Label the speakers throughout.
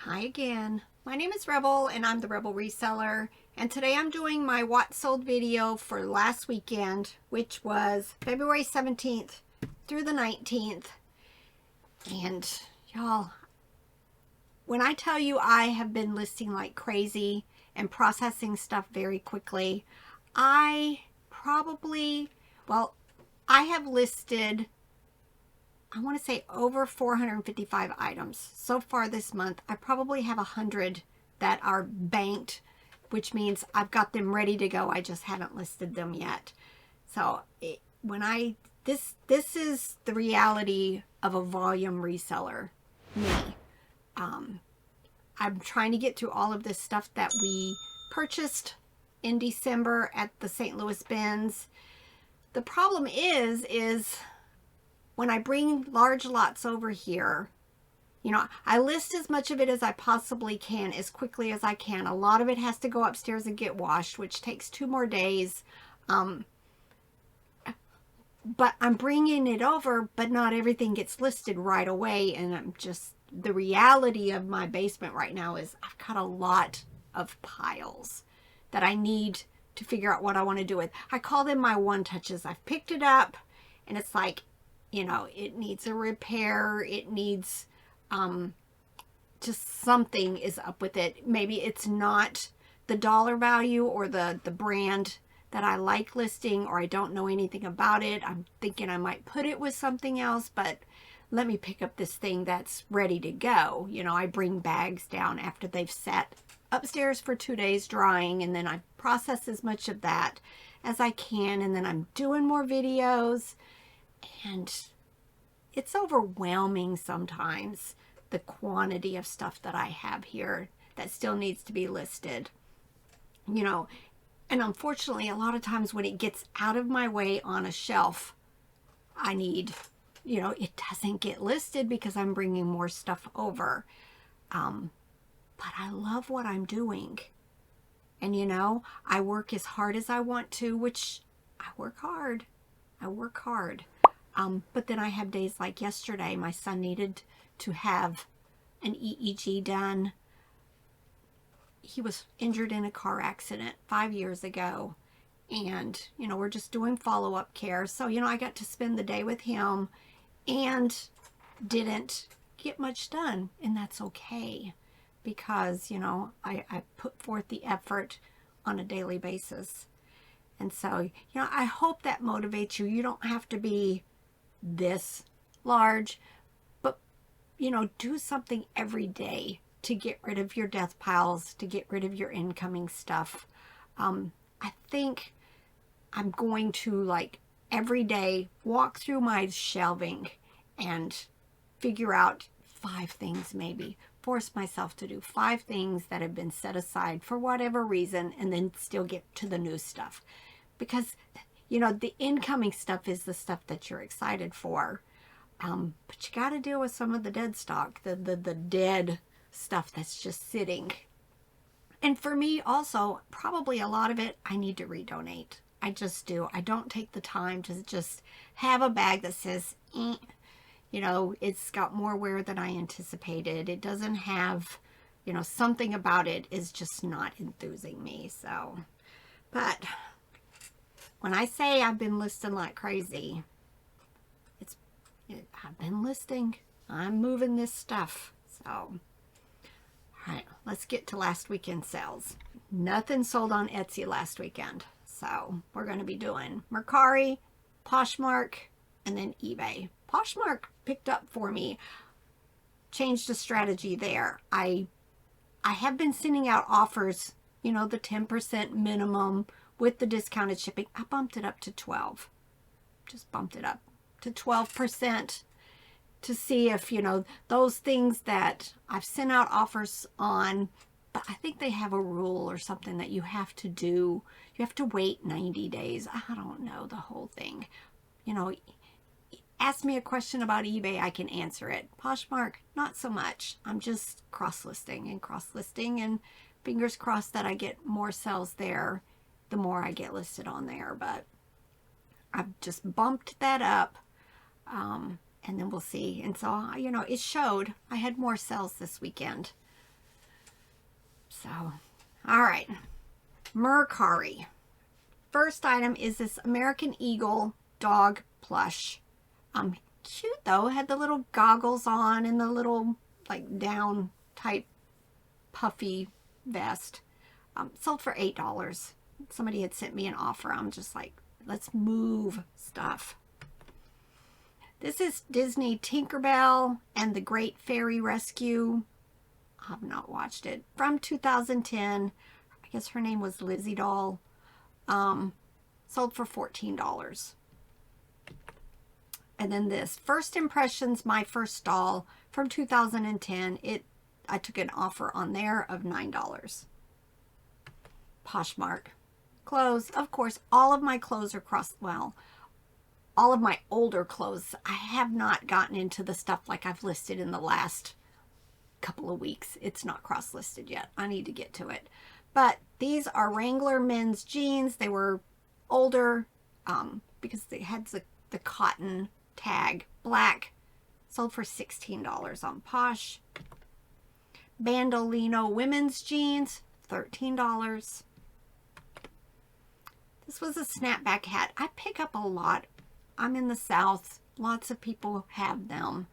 Speaker 1: Hi again. My name is Rebel and I'm the Rebel Reseller, and today I'm doing my what sold video for last weekend, which was February 17th through the 19th. And y'all, when I tell you I have been listing like crazy and processing stuff very quickly, I have listed, I want to say, over 455 items. So far this month, I probably have 100 that are banked, which means I've got them ready to go. I just haven't listed them yet. So this is the reality of a volume reseller, me. I'm trying to get through all of this stuff that we purchased in December at the St. Louis bins. The problem is when I bring large lots over here, I list as much of it as I possibly can, as quickly as I can. A lot of it has to go upstairs and get washed, which takes 2 more days. But I'm bringing it over, but not everything gets listed right away. And the reality of my basement right now is I've got a lot of piles that I need to figure out what I want to do with. I call them my one touches. I've picked it up and it's like, it needs a repair. It needs, just something is up with it. Maybe it's not the dollar value or the brand that I like listing, or I don't know anything about it. I'm thinking I might put it with something else, but let me pick up this thing that's ready to go. I bring bags down after they've sat upstairs for 2 days drying, and then I process as much of that as I can, and then I'm doing more videos. And it's overwhelming sometimes, the quantity of stuff that I have here that still needs to be listed. And unfortunately, a lot of times when it gets out of my way on a shelf, it doesn't get listed because I'm bringing more stuff over. But I love what I'm doing. And, I work as hard as I want to, which I work hard. But then I have days like yesterday. My son needed to have an EEG done. He was injured in a car accident 5 years ago. And, we're just doing follow-up care. So, I got to spend the day with him and didn't get much done. And that's okay because, I put forth the effort on a daily basis. And so, I hope that motivates you. You don't have to be this large, but do something every day to get rid of your death piles, to get rid of your incoming stuff. I think I'm going to every day walk through my shelving and figure out 5 things, maybe force myself to do 5 things that have been set aside for whatever reason, and then still get to the new stuff, because the incoming stuff is the stuff that you're excited for. But you got to deal with some of the dead stock, the dead stuff that's just sitting. And for me also, probably a lot of it I need to redonate. I just do. I don't take the time to just have a bag that says, it's got more wear than I anticipated. It doesn't have, something about it is just not enthusing me. So, but when I say I've been listing like crazy, I've been listing. I'm moving this stuff. So, all right, let's get to last weekend's sales. Nothing sold on Etsy last weekend. So we're going to be doing Mercari, Poshmark, and then eBay. Poshmark picked up for me. Changed the strategy there. I have been sending out offers, the 10% minimum with the discounted shipping. I bumped it up to 12. Just bumped it up to 12% to see if, those things that I've sent out offers on, but I think they have a rule or something that you have to do. You have to wait 90 days. I don't know the whole thing. Ask me a question about eBay, I can answer it. Poshmark, not so much. I'm just cross-listing, and fingers crossed that I get more sales there the more I get listed on there. But I've just bumped that up, and then we'll see. And so, it showed I had more sales this weekend. So, all right. Mercari. First item is this American Eagle dog plush. Cute though. Had the little goggles on and the little like down type puffy vest. Sold for $8. Somebody had sent me an offer. I'm just like, let's move stuff. This is Disney Tinkerbell and the Great Fairy Rescue. I've not watched it. From 2010. I guess her name was Lizzie Doll. Sold for $14. And then this First Impressions My First Doll from 2010. I took an offer on there of $9. Poshmark. Clothes. Of course, all of my clothes are all of my older clothes. I have not gotten into the stuff like I've listed in the last couple of weeks. It's not cross-listed yet. I need to get to it. But these are Wrangler men's jeans. They were older because they had the cotton tag. Black. Sold for $16 on Posh. Bandolino women's jeans. $13. This was a snapback hat. I pick up a lot. I'm in the South. Lots of people have them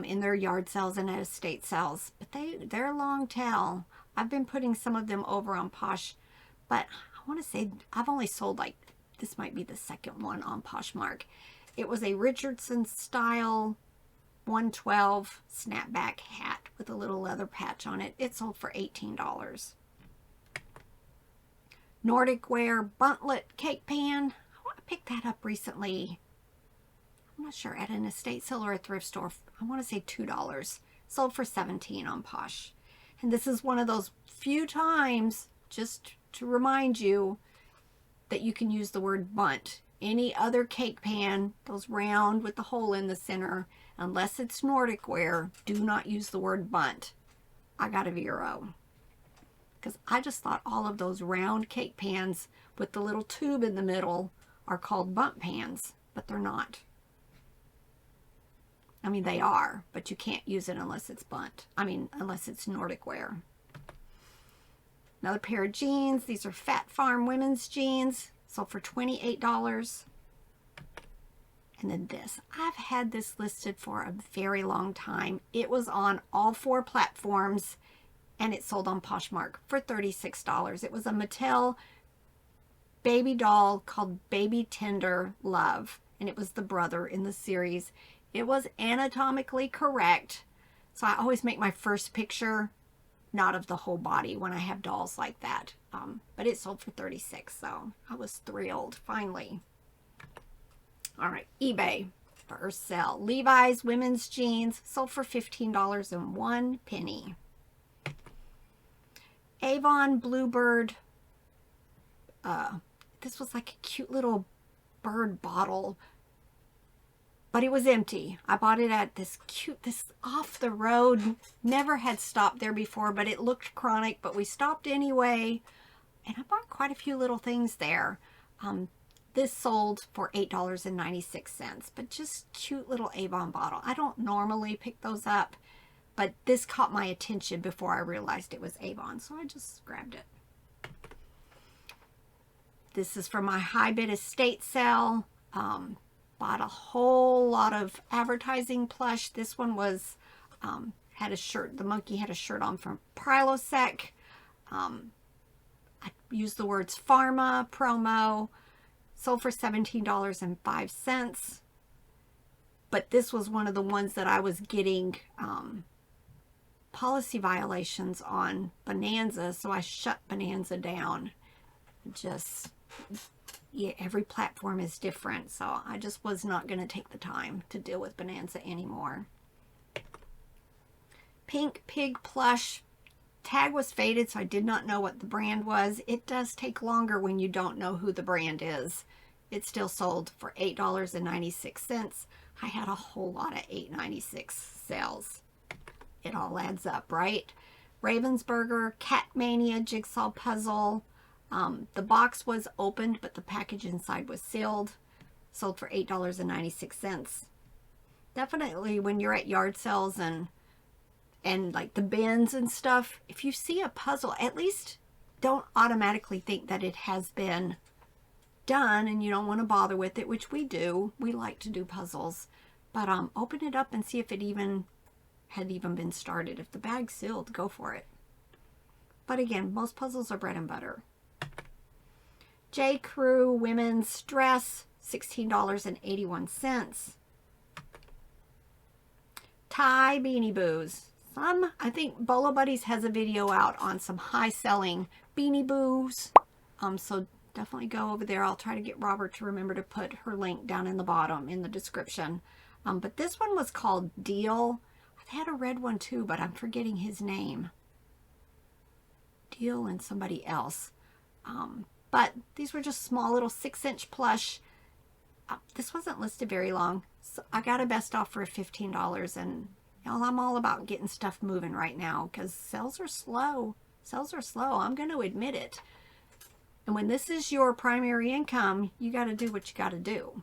Speaker 1: in their yard sales and at estate sales. But they're a long tail. I've been putting some of them over on Posh. But I want to say I've only sold this might be the second one on Poshmark. It was a Richardson style 112 snapback hat with a little leather patch on it. It sold for $18. Nordic Wear Buntlet Cake Pan. I picked that up recently. I'm not sure, at an estate sale or a thrift store. I want to say $2. Sold for $17 on Posh. And this is one of those few times, just to remind you, that you can use the word bunt. Any other cake pan, those round with the hole in the center, unless it's Nordic Wear, do not use the word bunt. I got a 0. Because I just thought all of those round cake pans with the little tube in the middle are called bunt pans, but they're not. I mean, they are, but you can't use it unless it's bunt. I mean, unless it's Nordic Wear. Another pair of jeans. These are Fat Farm women's jeans. Sold for $28. And then this. I've had this listed for a very long time. It was on all 4 platforms, and it sold on Poshmark for $36. It was a Mattel baby doll called Baby Tender Love, and it was the brother in the series. It was anatomically correct, so I always make my first picture not of the whole body when I have dolls like that. But it sold for $36, so I was thrilled, finally. All right, eBay for sale. Levi's women's jeans sold for $15.01. Avon Bluebird. This was like a cute little bird bottle, but it was empty. I bought it at this off the road. Never had stopped there before, but it looked chronic, but we stopped anyway. And I bought quite a few little things there. This sold for $8.96, but just cute little Avon bottle. I don't normally pick those up, but this caught my attention before I realized it was Avon, so I just grabbed it. This is from my high bid estate sale. Bought a whole lot of advertising plush. This one was, had a shirt, the monkey had a shirt on from Prilosec. I used the words pharma, promo. Sold for $17.05. But this was one of the ones that I was getting policy violations on Bonanza, so I shut Bonanza down. Just, yeah, every platform is different, so I just was not going to take the time to deal with Bonanza anymore. Pink Pig Plush. Tag was faded, so I did not know what the brand was. It does take longer when you don't know who the brand is. It still sold for $8.96. I had a whole lot of $8.96 sales. It all adds up, right? Ravensburger Cat Mania Jigsaw Puzzle. The box was opened, but the package inside was sealed. Sold for $8.96. Definitely when you're at yard sales and and like the bins and stuff, if you see a puzzle, at least don't automatically think that it has been done and you don't want to bother with it, which we do. We like to do puzzles. But open it up and see if it had even been started. If the bag's sealed, go for it. But again, most puzzles are bread and butter. J. Crew women's dress, $16.81. Thai Beanie Boos. I think Bolo Buddies has a video out on some high selling Beanie Boos. So definitely go over there. I'll try to get Robert to remember to put her link down in the bottom in the description. But this one was called Deal. I've had a red one too, but I'm forgetting his name. Deal and somebody else. But these were just small little 6-inch plush. This wasn't listed very long. So I got a best offer of $15, and y'all, I'm all about getting stuff moving right now because sales are slow. Sales are slow. I'm going to admit it. And when this is your primary income, you got to do what you got to do.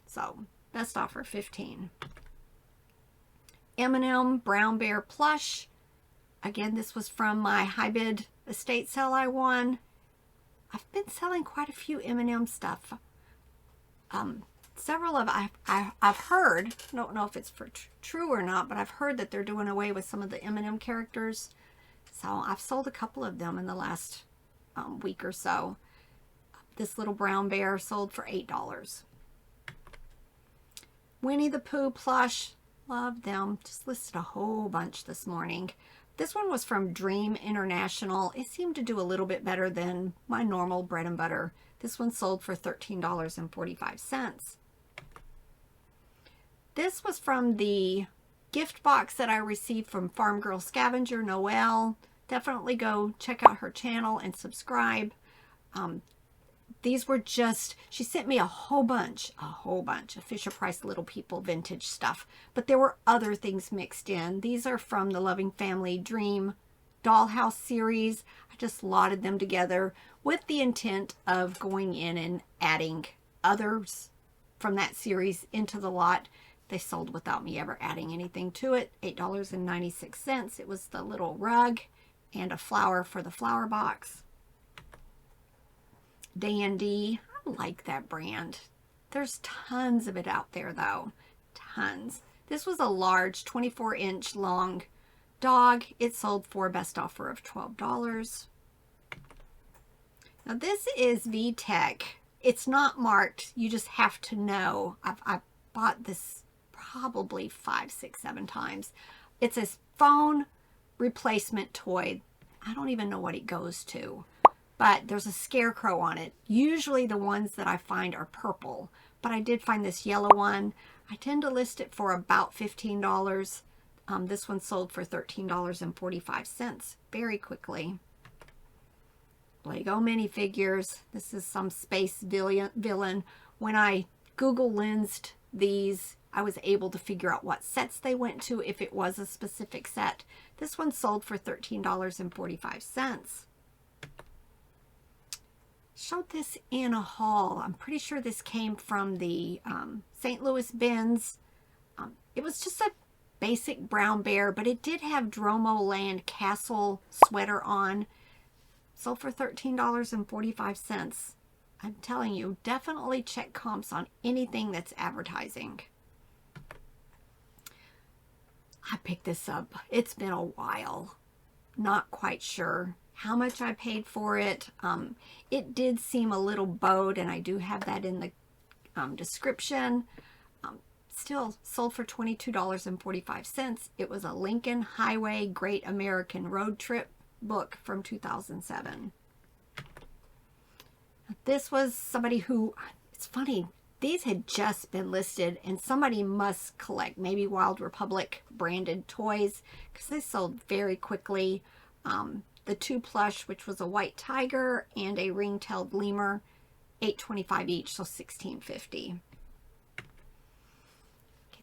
Speaker 1: So, best offer, $15. M&M Brown Bear Plush. Again, this was from my high bid estate sale I won. I've been selling quite a few M&M stuff. Several of I've heard, I don't know if it's for true or not, but I've heard that they're doing away with some of the M&M characters. So I've sold a couple of them in the last week or so. This little brown bear sold for $8. Winnie the Pooh plush, love them. Just listed a whole bunch this morning. This one was from Dream International. It seemed to do a little bit better than my normal bread and butter. This one sold for $13.45. This was from the gift box that I received from Farm Girl Scavenger, Noelle. Definitely go check out her channel and subscribe. These were just, she sent me a whole bunch of Fisher-Price Little People vintage stuff. But there were other things mixed in. These are from the Loving Family Dream Dollhouse series. I just lotted them together with the intent of going in and adding others from that series into the lot. They sold without me ever adding anything to it. $8.96. It was the little rug and a flower for the flower box. Dandy. I like that brand. There's tons of it out there though. Tons. This was a large 24-inch long dog. It sold for a best offer of $12. Now this is VTech. It's not marked. You just have to know. I've bought this probably 5, 6, 7 times. It's a phone replacement toy. I don't even know what it goes to. But there's a scarecrow on it. Usually the ones that I find are purple. But I did find this yellow one. I tend to list it for about $15. This one sold for $13.45 very quickly. Lego minifigures. This is some space villain. When I Google lensed these, I was able to figure out what sets they went to if it was a specific set. This one sold for $13.45. Showed this in a haul. I'm pretty sure this came from the St. Louis bins. It was just a basic brown bear, but it did have Dromo Land Castle sweater on. Sold for $13.45. I'm telling you, definitely check comps on anything that's advertising. I picked this up. It's been a while. Not quite sure how much I paid for it. It did seem a little bowed, and I do have that in the description. Still sold for $22.45. It was a Lincoln Highway Great American Road Trip book from 2007. This was somebody who, it's funny, these had just been listed and somebody must collect maybe Wild Republic branded toys because they sold very quickly. The 2 plush, which was a white tiger and a ring-tailed lemur, $8.25 each, so $16.50.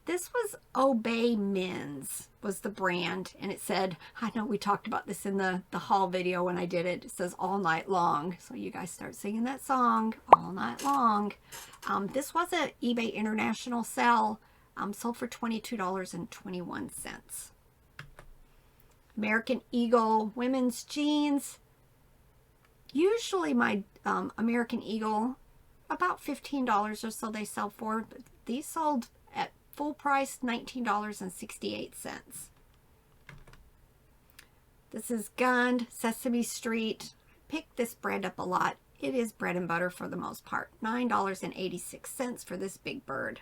Speaker 1: This was Obey Men's was the brand, and it said, I know we talked about this in the haul video when I did it. It says all night long. So you guys start singing that song all night long. This was an eBay International sale. Sold for $22.21. American Eagle women's jeans. Usually my American Eagle, about $15 or so they sell for. But these sold at full price, $19.68. This is Gund, Sesame Street. Pick this brand up a lot. It is bread and butter for the most part. $9.86 for this big bird.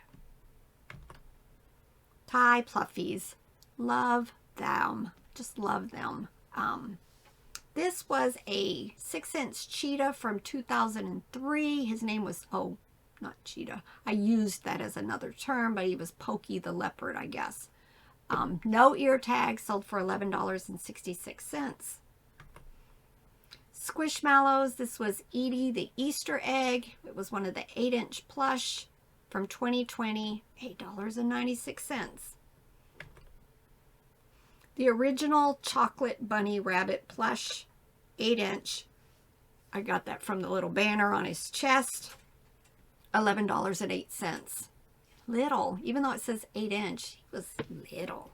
Speaker 1: Thai Pluffies. Love them. Just love them. This was a 6-inch cheetah from 2003. His name was, oh, not cheetah. I used that as another term, but he was Pokey the leopard, I guess. No ear tag, sold for $11.66. Squishmallows. This was Edie the Easter egg. It was one of the 8-inch plush from 2020, $8.96. The original chocolate bunny rabbit plush, 8-inch. I got that from the little banner on his chest, $11.08. Little, even though it says 8-inch, he was little.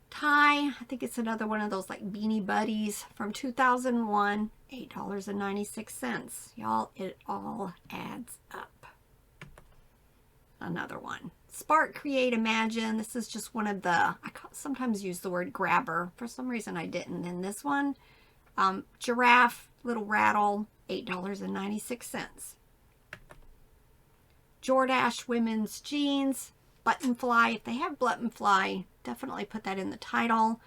Speaker 1: Tie, I think it's another one of those like Beanie Buddies from 2001, $8.96. Y'all, it all adds up. Another one. Spark, Create, Imagine. This is just one of the, I sometimes use the word grabber. For some reason I didn't in this one. Giraffe, little rattle, $8.96. Jordache women's jeans, button fly. If they have button fly, definitely put that in the title.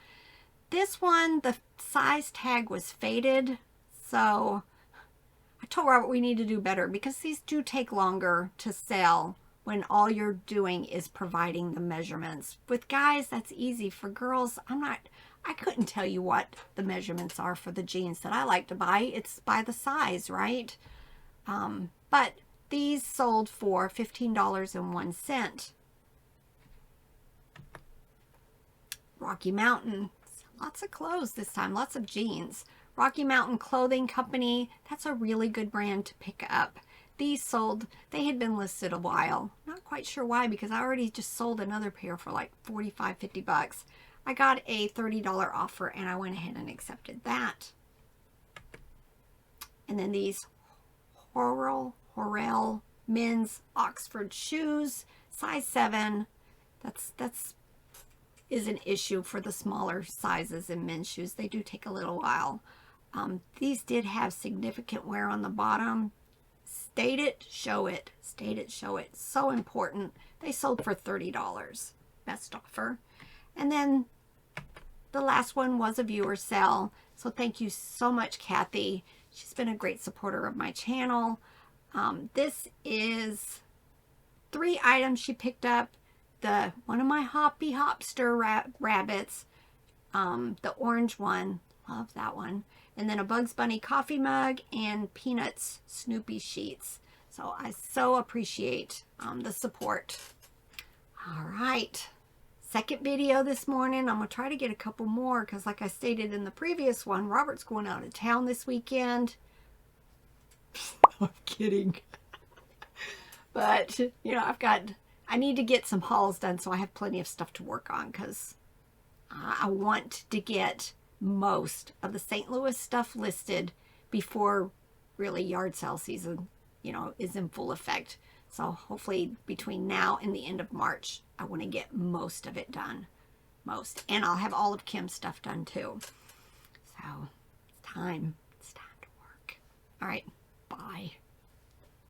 Speaker 1: This one, the size tag was faded, so I told Robert we need to do better because these do take longer to sell when all you're doing is providing the measurements. With guys, that's easy. For girls, I couldn't tell you what the measurements are for the jeans that I like to buy. It's by the size, right? But these sold for $15.01. Rocky Mountain, lots of clothes this time, lots of jeans. Rocky Mountain Clothing Company, that's a really good brand to pick up. These sold, they had been listed a while. Not quite sure why, because I already just sold another pair for like $45-50. I got a $30 offer and I went ahead and accepted that. And then these Horrell men's Oxford shoes, size 7. That's is an issue for the smaller sizes in men's shoes. They do take a little while. These did have significant wear on the bottom. State it, show it. State it, show it. So important. They sold for $30. Best offer. And then the last one was a viewer sale. So thank you so much, Kathy. She's been a great supporter of my channel. This is 3 items she picked up. One of my Hoppy Hopster rabbits. The orange one. Love that one. And then a Bugs Bunny coffee mug and Peanuts Snoopy sheets. So I so appreciate the support. All right. Second video this morning. I'm going to try to get a couple more because like I stated in the previous one, Robert's going out of town this weekend. I'm kidding. But, you know, I need to get some hauls done so I have plenty of stuff to work on because I want to get most of the St. Louis stuff listed before really yard sale season, you know, is in full effect. So hopefully between now and the end of March, I want to get most of it done. Most. And I'll have all of Kim's stuff done too. So it's time. It's time to work. All right. Bye.